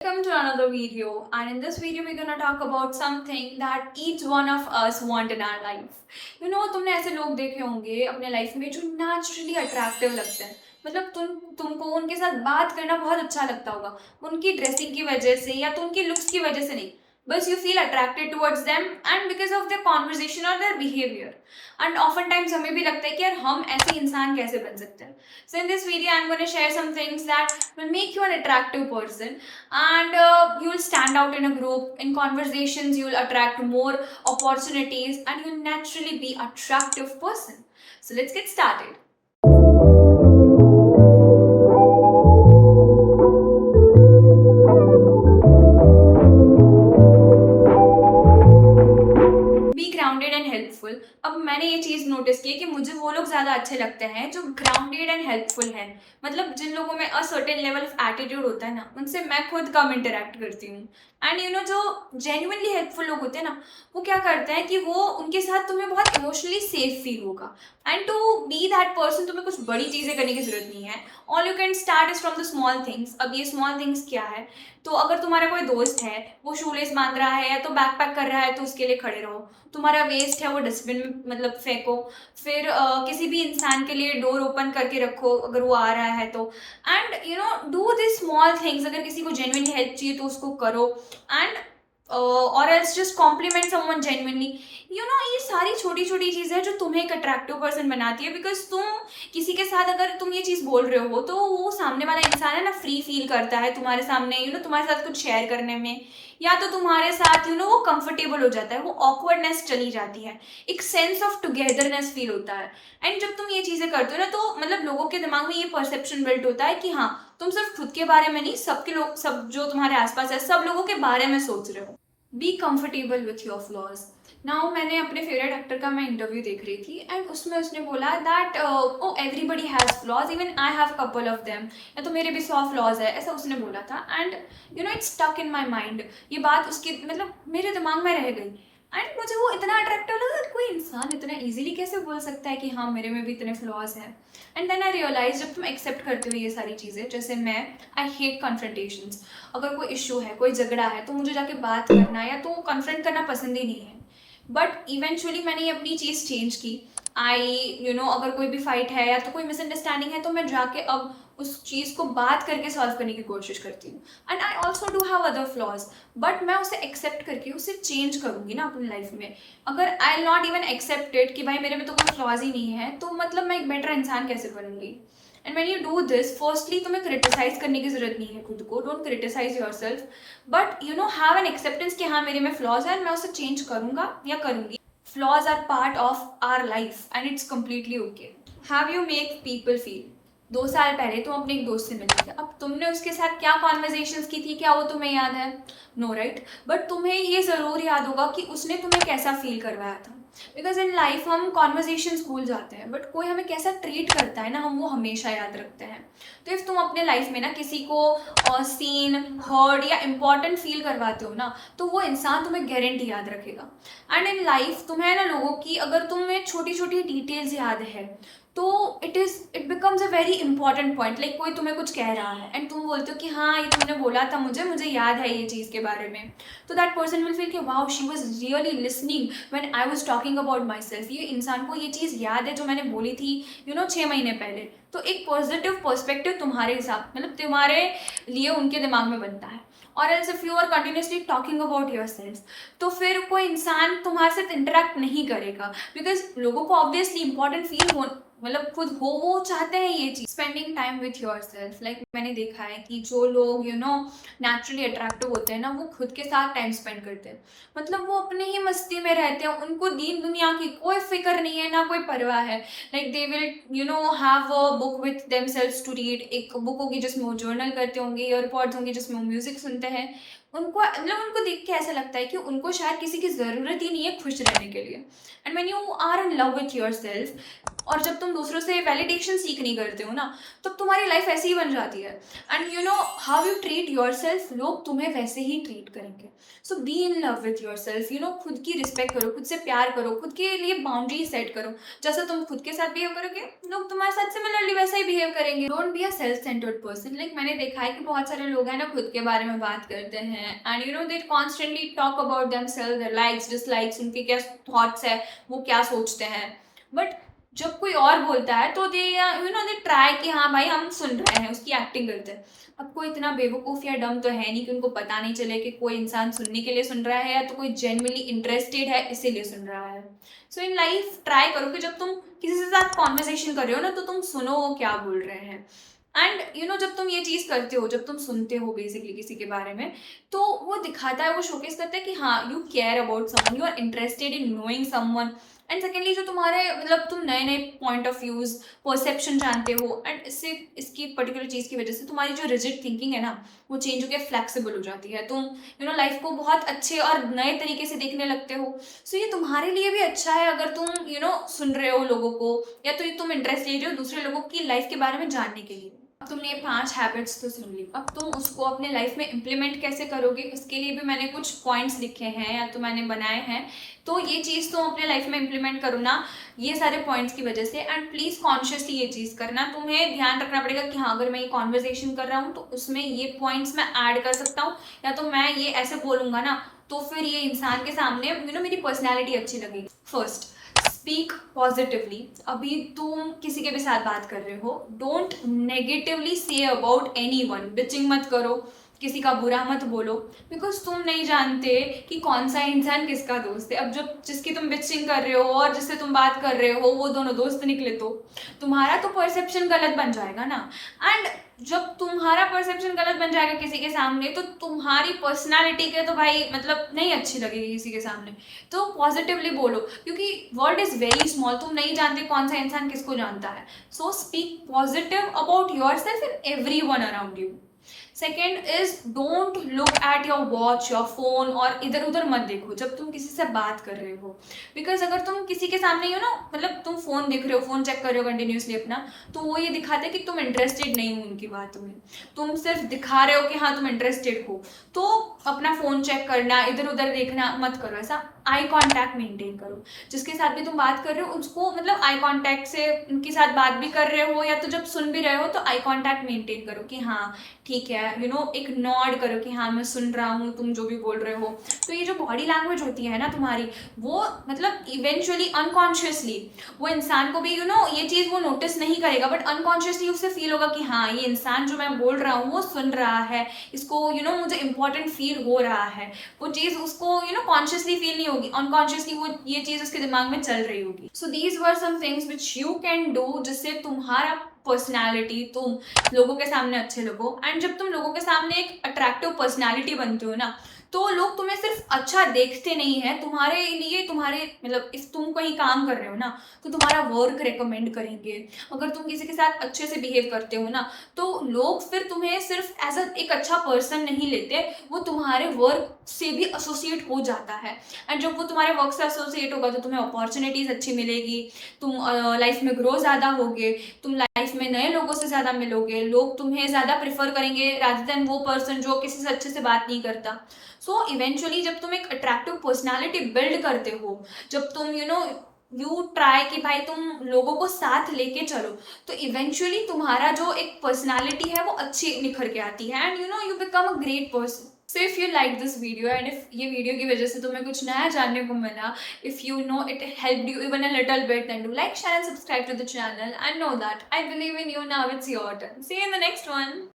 Welcome to another video, and in this video we're gonna talk about something that each one of us want in our life. तुमने ऐसे लोग देखे होंगे अपने life में जो नेचुरली अट्रैक्टिव लगते हैं। मतलब तुमको उनके साथ बात करना बहुत अच्छा लगता होगा, उनकी ड्रेसिंग की वजह से या तो उनकी लुक्स की वजह से नहीं, बस you feel attracted towards them and because of their conversation और their behaviour. And often times हमें भी लगता है कि यार हम ऐसे इंसान कैसे बन सकते हैं। So in this video I am gonna share some things that will make you an attractive person, and you will stand out in a group, in conversations you will attract more opportunities, and you'll naturally be attractive person. So let's get started. Be grounded and helpful. अब मैंने ये चीज़ notice की कि मुझे वो लोग ज़्यादा अच्छे लगते हैं जो ग्राउंडेड एंड हेल्पफुल हैं। मतलब जिन लोगों में a certain level of attitude होता है ना, उनसे मैं खुद कम इंटरेक्ट करती हूँ। एंड जो जेन्युइनली हेल्पफुल लोग होते हैं ना, वो क्या करते हैं कि वो उनके साथ तुम्हें बहुत इमोशनली सेफ फील होगा। And to be that person तुम्हें कुछ बड़ी चीज़ें करने की जरूरत नहीं है। All you can start is from the small things. अब ये स्मॉल थिंग्स क्या है? तो अगर तुम्हारा कोई दोस्त है, वो शूलेस बांध रहा है या तो बैक पैक कर रहा है, तो उसके लिए खड़े रहो। तुम्हारा वेस्ट है वो डस्टबिन में मतलब फेंको। फिर किसी भी इंसान के लिए डोर ओपन करके रखो अगर वो आ रहा है तो। And do this small things. अगर किसी को जेन्युइनली हेल्प चाहिए तो उसको करो। एंड और else just compliment someone genuinely. ये सारी छोटी छोटी चीज़ें जो तुम्हें एक अट्रैक्टिव पर्सन बनाती है, बिकॉज तुम किसी के साथ अगर तुम ये चीज़ बोल रहे हो तो वो सामने वाला इंसान है ना, फ्री फील करता है तुम्हारे सामने, तुम्हारे साथ कुछ शेयर करने में, या तो तुम्हारे साथ वो कंफर्टेबल हो जाता है, वो ऑकवर्डनेस चली जाती है, एक सेंस ऑफ टुगेदरनेस फील होता है। एंड जब तुम ये चीज़ें करते हो ना, तो मतलब लोगों के दिमाग में ये परसेप्शन बिल्ट होता है कि हाँ, तुम सिर्फ खुद के बारे में नहीं, सबके लोग, सब जो तुम्हारे आसपास है, सब लोगों के बारे में सोच रहे हो। Be comfortable with your flaws. Now मैंने अपने फेवरेट एक्टर का मैं इंटरव्यू देख रही थी, एंड उसमें उसने बोला that oh everybody has flaws, even I have couple of them, या तो मेरे भी 100 फ्लॉज है, ऐसा उसने बोला था। And it's stuck in my mind. ये बात उसकी मतलब मेरे दिमाग में रह गई। एंड मुझे वो इतना अट्रैक्टिव लगा, कोई इंसान इतना इजीली कैसे बोल सकता है कि हाँ मेरे में भी इतने फ्लॉज हैं। एंड देन आई रियलाइज, जब तुम एक्सेप्ट करते हो ये सारी चीज़ें, जैसे मैं, आई हेट कन्फ्रंटेशंस। अगर कोई इशू है, कोई झगड़ा है, तो मुझे जाके बात करना या तो कन्फ्रंट करना पसंद ही नहीं है। बट इवेंचुअली मैंने ये अपनी चीज़ चेंज की। अगर कोई भी फाइट है या तो कोई मिसअंडरस्टैंडिंग है, तो मैं जाके अब उस चीज़ को बात करके सॉल्व करने की कोशिश करती हूँ। And I also do have other flaws, but मैं उसे एक्सेप्ट करके उसे चेंज करूँगी ना अपनी लाइफ में। अगर आई नॉट इवन एक्सेप्टेड कि भाई मेरे में तो कोई फ्लॉज ही नहीं है, तो मतलब मैं एक बेटर इंसान कैसे बनूंगी? And when you do this, firstly तुम्हें क्रिटिसाइज करने की जरूरत नहीं है खुद को, don't criticise yourself, but have an acceptance कि हाँ मेरे में फ्लॉज है, मैं उसे चेंज करूंगा या करूंगी। Flaws are part of our life and it's completely okay. Have you make people feel. 2 साल पहले तुम अपने एक दोस्त से मिले थे, अब तुमने उसके साथ क्या कॉन्वर्जेशंस की थी, क्या वो तुम्हें याद है? नो राइट, बट तुम्हें ये ज़रूर याद होगा कि उसने तुम्हें कैसा फील करवाया था। बिकॉज इन लाइफ हम कॉन्वर्जेशन भूल जाते हैं, बट कोई हमें कैसा ट्रीट करता है ना, हम वो हमेशा याद रखते हैं। तो इफ़ तुम अपने लाइफ में ना किसी को सीन, हर्ड या इम्पॉर्टेंट फील करवाते हो ना, तो वो इंसान तुम्हें गारंटी याद रखेगा। एंड इन लाइफ तुम्हें ना लोगों की, अगर तुम्हें छोटी छोटी डिटेल्स याद है, तो it becomes a very important point. Like कोई तुम्हें कुछ कह रहा है एंड तुम बोलते हो कि हाँ ये तुमने बोला था, मुझे मुझे याद है ये चीज़ के बारे में, तो दैट पर्सन विल फील कि wow she was really listening when I was talking about my self. ये इंसान को ये चीज़ याद है जो मैंने बोली थी 6 महीने पहले। तो एक पॉजिटिव पर्सपेक्टिव तुम्हारे हिसाब मतलब तुम्हारे लिए उनके दिमाग में बनता है। और else if you are continuously talking about yourself, तो फिर कोई इंसान तुम्हारे साथ इंटरेक्ट नहीं करेगा, बिकॉज लोगों को ऑब्वियसली इंपॉर्टेंट फील हो, मतलब खुद हो, वो चाहते हैं ये चीज़। Spending time with yourself. Like मैंने देखा है कि जो लोग नेचुरली अट्रैक्टिव होते हैं ना, वो खुद के साथ टाइम स्पेंड करते हैं। मतलब वो अपने ही मस्ती में रहते हैं, उनको दीन दुनिया की कोई फिक्र नहीं है, ना कोई परवाह है। Like they will have a book with themselves to read. एक बुक होगी जिसमें वो जर्नल करते होंगे, ईयरपॉड्स होंगे जिसमें वो म्यूजिक सुनते हैं। उनको देख के ऐसा लगता है कि उनको शायद किसी की ज़रूरत ही नहीं है खुश रहने के लिए। And when you are in love with yourself, और जब तुम दूसरों से वैलिडेशन सीख नहीं करते हो ना, तो तुम्हारी लाइफ ऐसी ही बन जाती है। And you know how you treat yourself, लोग तुम्हें वैसे ही ट्रीट करेंगे। So be in love with yourself, you know खुद की रिस्पेक्ट करो, खुद से प्यार करो, खुद के लिए बाउंड्री सेट करो। जैसा तुम खुद के साथ बिहेव करोगे, लोग तुम्हारे साथ सिमिलरली वैसा ही बिहेव करेंगे। Don't be a self centred person. Like मैंने देखा है कि बहुत सारे लोग हैं ना खुद के बारे में बात करते हैं, and you know they constantly talk about themself, their likes dislikes, उनके क्या थॉट्स है, वो क्या सोचते हैं। बट जब कोई और बोलता है तो दे यू नो दे ट्राई कि हाँ भाई हम सुन रहे हैं, उसकी एक्टिंग करते हैं। अब कोई इतना बेवकूफ़ या डम तो है नहीं कि उनको पता नहीं चले कि कोई इंसान सुनने के लिए सुन रहा है या तो कोई जेन्युइनली इंटरेस्टेड है इसीलिए सुन रहा है। सो इन लाइफ ट्राई करो कि जब तुम किसी से साथ कॉन्वर्सेशन कर रहे हो ना, तो तुम सुनो वो क्या बोल रहे हैं। एंड यू नो जब तुम ये चीज़ करते हो, जब तुम सुनते हो बेसिकली किसी के बारे में, तो वो दिखाता है, वो शोकेस करता है कि हाँ you care about someone, you are interested in knowing someone. And secondly जो तुम्हारे मतलब तुम नए नए पॉइंट ऑफ व्यूज, परसेप्शन जानते हो, एंड इससे इसकी पर्टिकुलर चीज़ की वजह से तुम्हारी जो रिजिड थिंकिंग है ना, वो चेंज होकर फ्लेक्सिबल हो जाती है। तुम यू नो लाइफ को बहुत अच्छे और नए तरीके से देखने लगते हो। सो ये तुम्हारे लिए भी अच्छा है अगर तुम यू नो सुन रहे हो लोगों को, या तो तुम इंटरेस्ट ले रहे हो दूसरे लोगों की लाइफ के बारे में जानने के लिए। अब तुमने ये 5 हैबिट्स तो सुन ली, अब तुम उसको अपने लाइफ में इम्प्लीमेंट कैसे करोगे, इसके लिए भी मैंने कुछ पॉइंट्स लिखे हैं या तो मैंने बनाए हैं। तो ये चीज़ तुम अपने लाइफ में इम्प्लीमेंट करो ना, ये सारे पॉइंट्स की वजह से। एंड प्लीज़ कॉन्शियसली ये चीज़ करना, तुम्हें ध्यान रखना पड़ेगा कि हाँ अगर मैं ये कॉन्वर्जेशन कर रहा हूँ तो उसमें ये पॉइंट्स मैं ऐड कर सकता हूँ, या तो मैं ये ऐसे बोलूँगा ना तो फिर ये इंसान के सामने यू नो मेरी पर्सनैलिटी अच्छी लगेगी। First, speak positively. अभी तुम किसी के भी साथ बात कर रहे हो, don't negatively say about any one. Bitching मत करो, किसी का बुरा मत बोलो, बिकॉज तुम नहीं जानते कि कौन सा इंसान किसका दोस्त है। अब जब जिसकी तुम बिचिंग कर रहे हो और जिससे तुम बात कर रहे हो वो दोनों दोस्त निकले तो तुम्हारा तो परसेप्शन गलत बन जाएगा ना। एंड जब तुम्हारा परसेप्शन गलत बन जाएगा किसी के सामने, तो तुम्हारी पर्सनालिटी के तो भाई मतलब नहीं अच्छी लगेगी किसी के सामने। तो पॉजिटिवली बोलो, क्योंकि वर्ल्ड इज़ वेरी स्मॉल, तुम नहीं जानते कौन सा इंसान किसको जानता है। So speak positive about your self and every one around you. Second is don't look at your watch, your phone, और इधर उधर मत देखो जब तुम किसी से बात कर रहे हो। बिकॉज अगर तुम किसी के सामने यू नो मतलब तुम फोन देख रहे हो, फोन चेक कर रहे हो कंटिन्यूसली अपना, तो वो ये दिखाता है कि तुम इंटरेस्टेड नहीं हो उनकी बातों में, तुम सिर्फ दिखा रहे हो कि हाँ तुम इंटरेस्टेड हो। तो अपना फोन चेक करना, इधर उधर देखना मत करो, ऐसा आई कॉन्टैक्ट मेंटेन करो। जिसके साथ भी तुम बात कर रहे हो उसको मतलब आई कॉन्टैक्ट से उनके साथ बात भी कर रहे हो, या तो जब सुन भी रहे हो तो आई कॉन्टैक्ट मेंटेन करो कि हाँ ठीक है, यू नो एक नॉड करो कि हाँ मैं सुन रहा हूँ तुम जो भी बोल रहे हो। तो ये जो बॉडी लैंग्वेज होती है ना तुम्हारी, वो मतलब इवेंचुअली अनकॉन्शियसली वो इंसान को भी यू नो ये चीज़ वो नोटिस नहीं करेगा, बट अनकॉन्शियसली उसे फील होगा कि हाँ ये इंसान जो मैं बोल रहा हूँ वो सुन रहा है, इसको यू नो मुझे इंपॉर्टेंट फील हो रहा है। वो चीज़ उसको यू नो कॉन्शियसली फील नहीं होगी, अनकॉन्शियसली वो ये चीज़ उसके दिमाग में चल रही होगी। So these were some things which you can do, जिससे तुम्हारा पर्सनैलिटी तुम लोगों के सामने अच्छे लगो। एंड जब तुम लोगों के सामने एक अट्रैक्टिव पर्सनैलिटी बनते हो ना, तो लोग तुम्हें सिर्फ अच्छा देखते नहीं है, तुम्हारे लिए तुम्हारे मतलब इफ तुम कहीं काम कर रहे हो ना तो तुम्हारा वर्क रिकमेंड करेंगे। अगर तुम किसी के साथ अच्छे से बिहेव करते हो ना, तो लोग फिर तुम्हें सिर्फ एज एक अच्छा पर्सन नहीं लेते, वो तुम्हारे वर्क से भी एसोसिएट हो जाता है। एंड जब वो तुम्हारे वर्क से एसोसिएट होगा तो तुम्हें अपॉर्चुनिटीज़ अच्छी मिलेगी, तुम लाइफ में ग्रो ज़्यादा होगे, तुम लाइफ में नए लोगों से ज़्यादा मिलोगे, लोग तुम्हें ज़्यादा प्रेफर करेंगे रादर देन वो पर्सन जो किसी से अच्छे से बात नहीं करता। सो इवेंचुअली जब तुम एक अट्रैक्टिव पर्सनालिटी बिल्ड करते हो, जब तुम यू नो यू ट्राई कि भाई तुम लोगों को साथ लेके चलो, तो इवेंचुअली तुम्हारा जो एक पर्सनालिटी है वो अच्छी निखर के आती है, and you no you become a great person. So if you like this video and if ये वीडियो की वजह से तुम्हें कुछ नया जानने को मिला, if you know it helped you even a little bit, then do like, share and subscribe to the channel and know that I believe in you. Now it's your turn. See you in the next one.